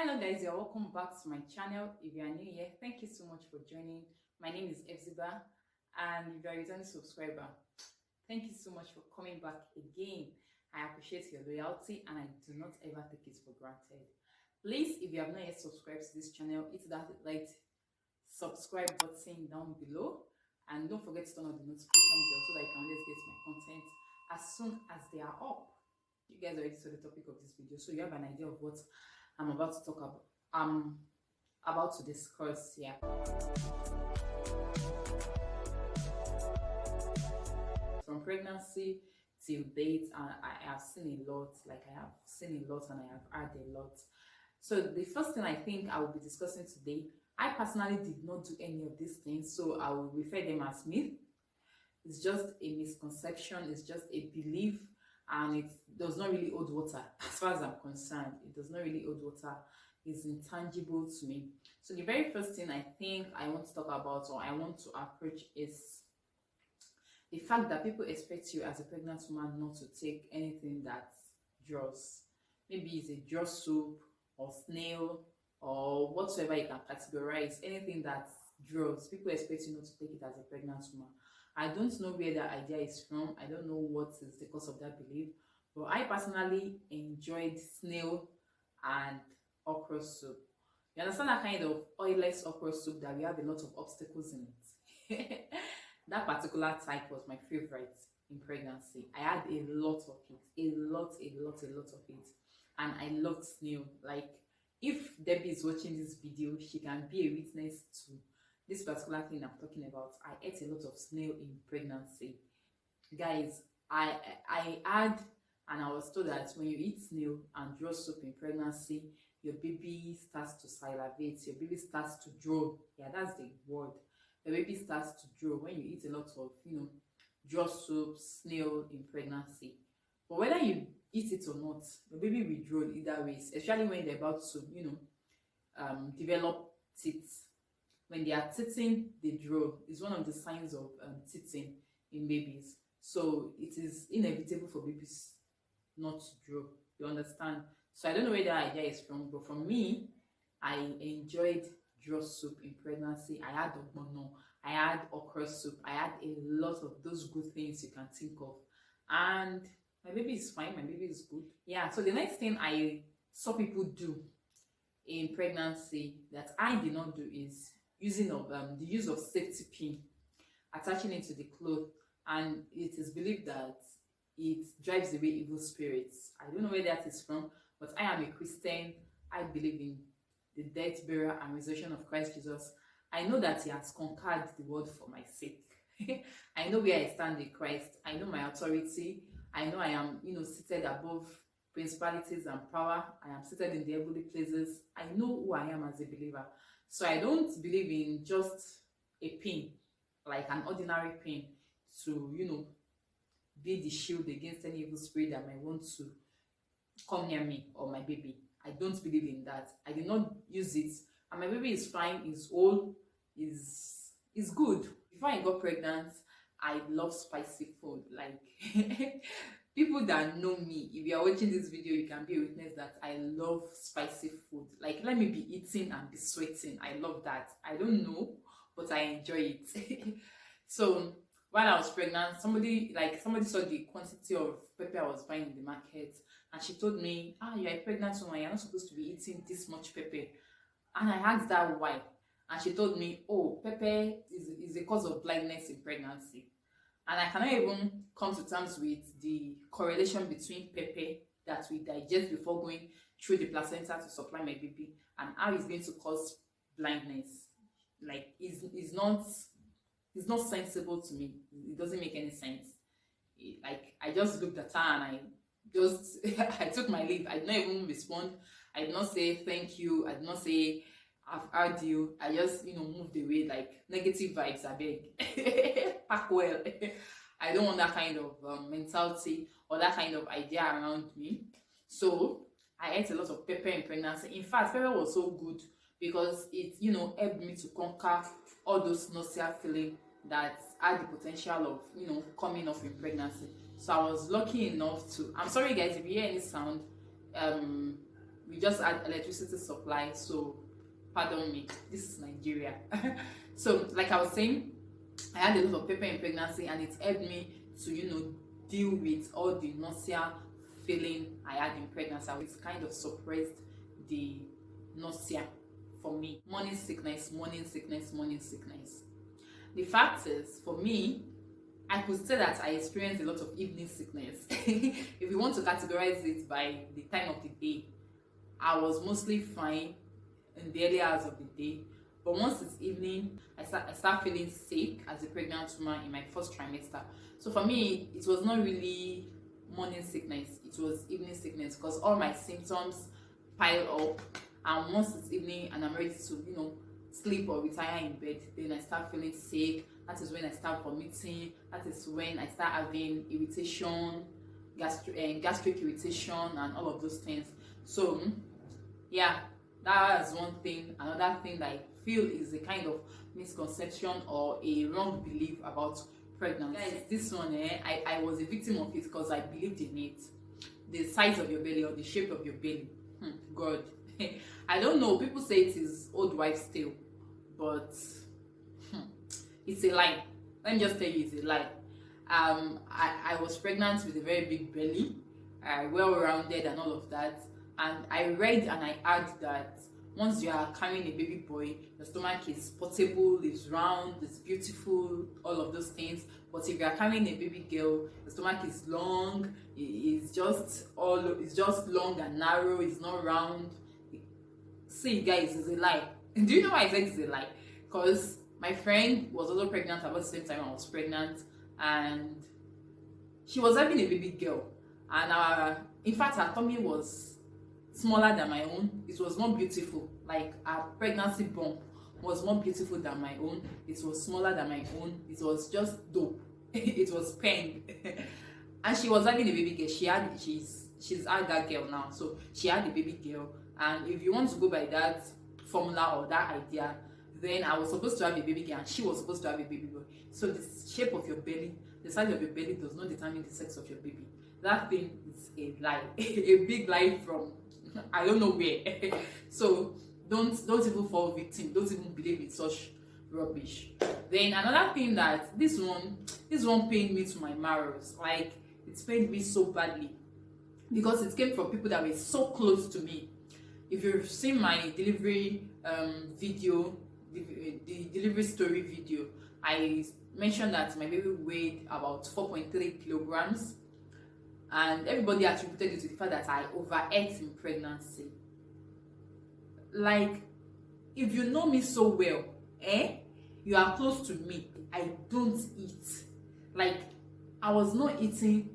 Hello guys, you're welcome back to my channel. If you are new here, thank you so much for joining. My name is Efziba, and if you are a returning subscriber, thank you so much for coming back again. I appreciate your loyalty and I do not ever take it for granted. Please, if you have not yet subscribed to this channel, hit that right subscribe button down below, and don't forget to turn on the notification bell so that you can always get my content as soon as they are up. You guys already saw the topic of this video, so you have an idea of what I'm about to talk about. I'm about to discuss here. From pregnancy till date, I have seen a lot. Like I have seen a lot and I have heard a lot. So the first thing I think I will be discussing today, I personally did not do any of these things, so I will refer them as myth. It's just a misconception. It's just a belief. And it does not really hold water as far as I'm concerned. It does not really hold water. It's intangible to me. So the very first thing I think I want to talk about, or I want to approach, is the fact that people expect you as a pregnant woman not to take anything that draws. Maybe it's a draw soup or snail or whatsoever you can categorize. Anything that draws, people expect you not to take it as a pregnant woman. I don't know where that idea is from. I don't know what is the cause of that belief. But I personally enjoyed snail and okra soup. You understand that kind of oilless okra soup that we have a lot of obstacles in it? That particular type was my favorite in pregnancy. I had a lot of it. A lot of it. And I loved snail. Like, if Debbie is watching this video, she can be a witness to this particular thing I'm talking about. I ate a lot of snail in pregnancy. Guys, I had, and I was told that when you eat snail and draw soup in pregnancy, your baby starts to salivate, your baby starts to drool. Yeah, that's the word. Your baby starts to drool when you eat a lot of, draw soup, snail in pregnancy. But whether you eat it or not, your baby will drool either ways, especially when they're about to, develop teeth. When they are teething, they drool. It's one of the signs of teething in babies. So it is inevitable for babies not to drool. You understand? So I don't know where that idea is from, but for me, I enjoyed draw soup in pregnancy. I had ogbono, I had okra soup, I had a lot of those good things you can think of. And my baby is fine, my baby is good. Yeah, so the next thing I saw people do in pregnancy that I did not do is the use of safety pin, attaching it to the cloth, and it is believed that it drives away evil spirits. I don't know where that is from, but I am a Christian. I believe in the death, burial, and resurrection of Christ Jesus. I know that He has conquered the world for my sake. I know where I stand in Christ. I know my authority. I know I am, seated above principalities and power. I am seated in the heavenly places. I know who I am as a believer. So I don't believe in just a pin, like an ordinary pin, to, be the shield against any evil spirit that might want to come near me or my baby. I don't believe in that. I did not use it, and my baby is fine, is old, is good. Before I got pregnant, I love spicy food. Like, people that know me, if you are watching this video, you can be a witness that I love spicy food. Like, let me be eating and be sweating. I love that. I don't know, but I enjoy it. So while I was pregnant, somebody saw the quantity of pepper I was buying in the market, and she told me, you're a pregnant woman, you're not supposed to be eating this much pepper. And I asked her why, and she told me, pepper is a cause of blindness in pregnancy. And I cannot even come to terms with the correlation between pepper that we digest before going through the placenta to supply my baby and how it's going to cause blindness. Like, it's not sensible to me. It doesn't make any sense. I just looked at her and I took my leave. I did not even respond. I did not say thank you. I did not say I've heard you. I just, moved away. Like, negative vibes, I beg. Pack well. I don't want that kind of mentality or that kind of idea around me. So I ate a lot of pepper in pregnancy. In fact, pepper was so good because it, helped me to conquer all those nausea feeling that had the potential of, coming off in pregnancy. So I was lucky enough to, I'm sorry guys if you hear any sound, we just had electricity supply. So pardon me, this is Nigeria. So like I was saying, I had a lot of pepper in pregnancy, and it helped me to, deal with all the nausea feeling I had in pregnancy. It's kind of suppressed the nausea for me. Morning sickness, morning sickness, morning sickness. The fact is, for me, I could say that I experienced a lot of evening sickness. If you want to categorize it by the time of the day, I was mostly fine in the early hours of the day. But once it's evening, I start feeling sick as a pregnant woman in my first trimester. So for me, it was not really morning sickness, it was evening sickness, because all my symptoms pile up, and once it's evening and I'm ready to, sleep or retire in bed, then I start feeling sick. That is when I start vomiting. That is when I start having irritation, gastric irritation, and all of those things. So yeah, that's one thing. Another thing that I feel is a kind of misconception or a wrong belief about pregnancy. Guys, this one, I was a victim of it because I believed in it. The size of your belly or the shape of your belly. God. I don't know. People say it is old wives' tale, but it's a lie. Let me just tell you, it's a lie. I was pregnant with a very big belly, well-rounded and all of that. And I read and I heard that once you are carrying a baby boy, the stomach is portable, it's round, it's beautiful, all of those things. But if you are carrying a baby girl, the stomach is long, it's just long and narrow, it's not round. See, guys, it's a lie. Do you know why I said it's a lie? Because my friend was also pregnant about the same time I was pregnant, and she was having a baby girl, and in fact her tummy was smaller than my own. It was more beautiful. Like, her pregnancy bump was more beautiful than my own. It was smaller than my own. It was just dope. It was pen. And she was having a baby girl. She's had that girl now, so she had a baby girl. And if you want to go by that formula or that idea, then I was supposed to have a baby girl and she was supposed to have a baby boy. So the shape of your belly, the size of your belly does not determine the sex of your baby. That thing is a lie. A big lie from I don't know where. So don't even fall victim. Don't even believe in such rubbish. Then another thing, that this one pained me to my marrows. Like, it pained me so badly because it came from people that were so close to me. If you've seen my delivery video, the delivery story video, I mentioned that my baby weighed about 4.3 kilograms, and everybody attributed it to the fact that I overate in pregnancy. Like, if you know me so well, you are close to me, I don't eat. Like, I was not eating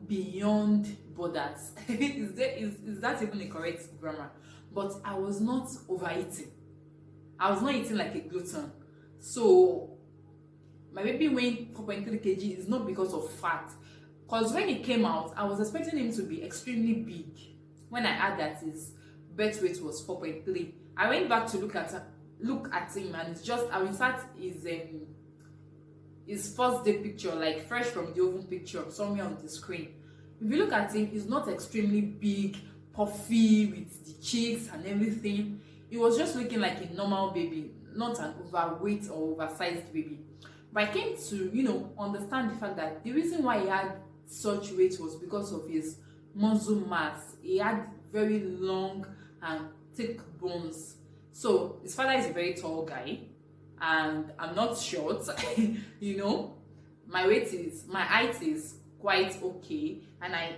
beyond borders. is that even the correct grammar? But I was not overeating. I was not eating like a glutton. So my baby weighing 4.3 kg is not because of fat. Because when he came out, I was expecting him to be extremely big. When I heard that his birth weight was 4.3, I went back to look at him, and it's just, I insert his first day picture, like fresh from the oven picture, somewhere on the screen. If you look at him, he's not extremely big, puffy with the cheeks and everything. He was just looking like a normal baby, not an overweight or oversized baby. But I came to, understand the fact that the reason why he had such weight was because of his muscle mass. He had very long and thick bones. So his father is a very tall guy, and I'm not short. My height is quite okay, and I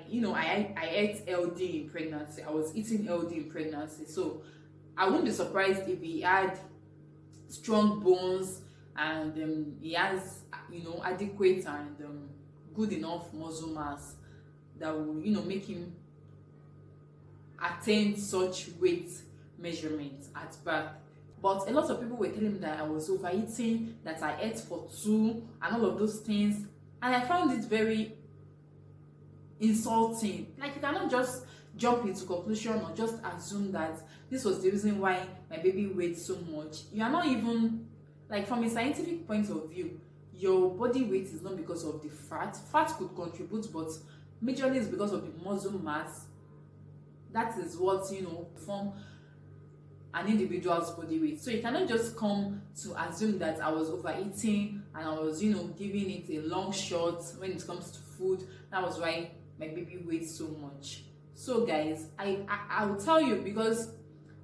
ate LD in pregnancy. I was eating LD in pregnancy, so I wouldn't be surprised if he had strong bones and he has adequate and good enough muscle mass that will make him attain such weight measurements at birth. But a lot of people were telling me that I was overeating, that I ate for two and all of those things, and I found it very insulting. Like, you cannot just jump into conclusion or just assume that this was the reason why my baby weighed so much. You are not even, like, from a scientific point of view, your body weight is not because of the fat. Fat could contribute, but majorly it's because of the muscle mass that is what, form an individual's body weight. So you cannot just come to assume that I was overeating and I was, giving it a long shot when it comes to food. That was why my baby weighs so much. So guys, I will tell you, because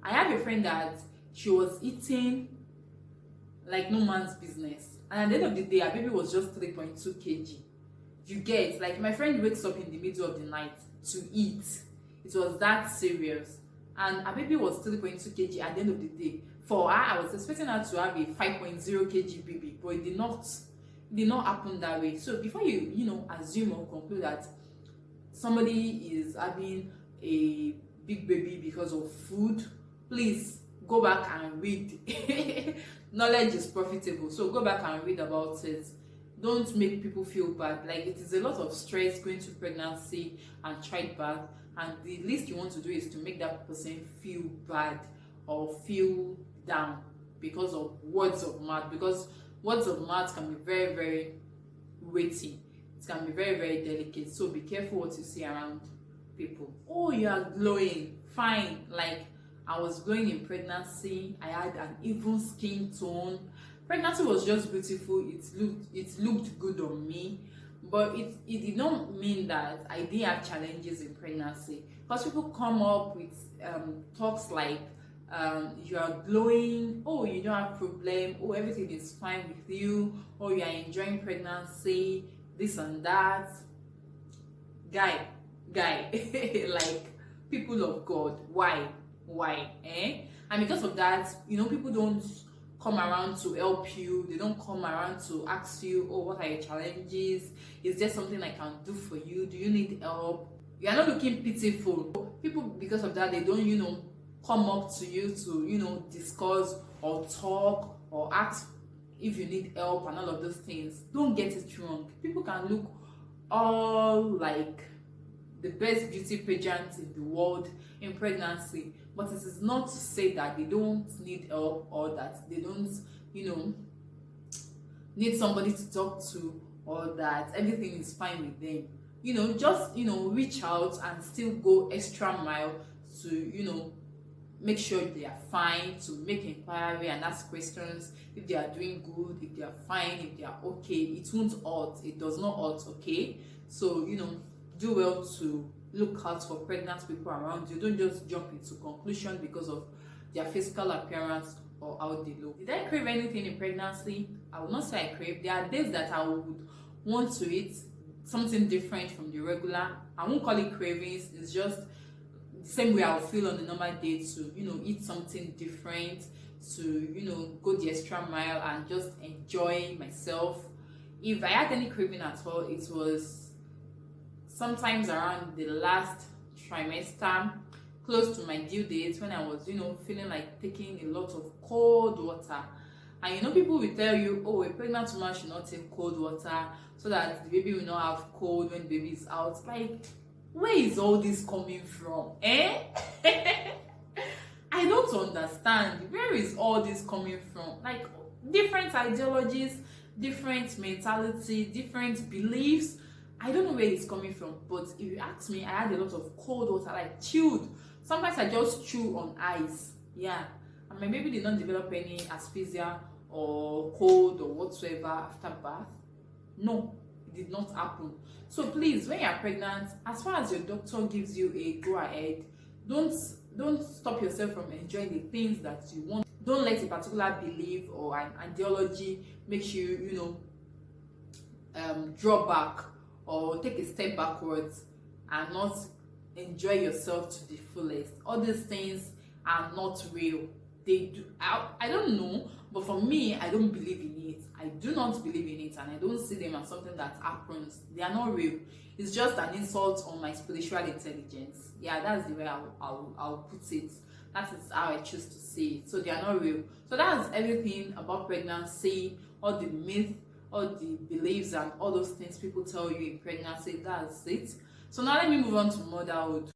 I have a friend that she was eating like no man's business, and at the end of the day her baby was just 3.2 kg. You get, like, my friend wakes up in the middle of the night to eat. It was that serious, and her baby was 3.2 kg at the end of the day. For her, I was expecting her to have a 5.0 kg baby, but it did not happen that way. So before you assume or conclude that somebody is having a big baby because of food, please go back and read. Knowledge is profitable, so go back and read about it. Don't make people feel bad. Like, it is a lot of stress going through pregnancy and childbirth, and the least you want to do is to make that person feel bad or feel down because of words of mouth, because words of mouth can be very, very weighty. It can be very, very delicate. So be careful what you see around people. Oh, you are glowing, fine. Like, I was glowing in pregnancy. I had an even skin tone. Pregnancy was just beautiful. It looked good on me, but it did not mean that I didn't have challenges in pregnancy. Because people come up with talks like, you are glowing, oh, you don't have problem, oh, everything is fine with you, oh, you are enjoying pregnancy, this and that. Guy, like, people of God, why? And because of that, people don't come around to help you. They don't come around to ask you, oh, what are your challenges? Is there something I can do for you? Do you need help? You are not looking pitiful. People, because of that, they don't come up to you to discuss or talk or ask if you need help and all of those things. Don't get it wrong. People can look all like the best beauty pageant in the world in pregnancy, but it is not to say that they don't need help or that they don't need somebody to talk to, or that everything is fine with them. Just reach out and still go extra mile to make sure they are fine, to make inquiry and ask questions if they are doing good, if they are fine, if they are okay. It won't hurt. It does not hurt. Okay, so do well to look out for pregnant people around you. Don't just jump into conclusion because of their physical appearance or how they look. Did I crave anything in pregnancy? I would not say I crave. There are days that I would want to eat something different from the regular. I won't call it cravings. It's just the same way I'll feel on a normal day to eat something different, to go the extra mile and just enjoy myself. If I had any craving at all, it was sometimes around the last trimester, close to my due date, when I was feeling like taking a lot of cold water. And people will tell you, oh, a pregnant woman should not take cold water so that the baby will not have cold when the baby is out. Like, where is all this coming from? I don't understand. Where is all this coming from? Like, different ideologies, different mentality, different beliefs. I don't know where it's coming from, but if you ask me, I had a lot of cold water, like chilled. Sometimes I just chew on ice. Yeah. And my baby did not develop any asphyxia or cold or whatsoever after birth. No, it did not happen. So please, when you are pregnant, as far as your doctor gives you a go ahead, don't stop yourself from enjoying the things that you want. Don't let a particular belief or an ideology make you, draw back or take a step backwards and not enjoy yourself to the fullest. All these things are not real. They do. I don't know, but for me, I don't believe in it. I do not believe in it, and I don't see them as something that happens. They are not real. It's just an insult on my spiritual intelligence. Yeah, that's the way I'll put it. That is how I choose to say it. So they are not real. So that's everything about pregnancy, all the myth, all the beliefs and all those things people tell you in pregnancy. That's it. So now let me move on to motherhood.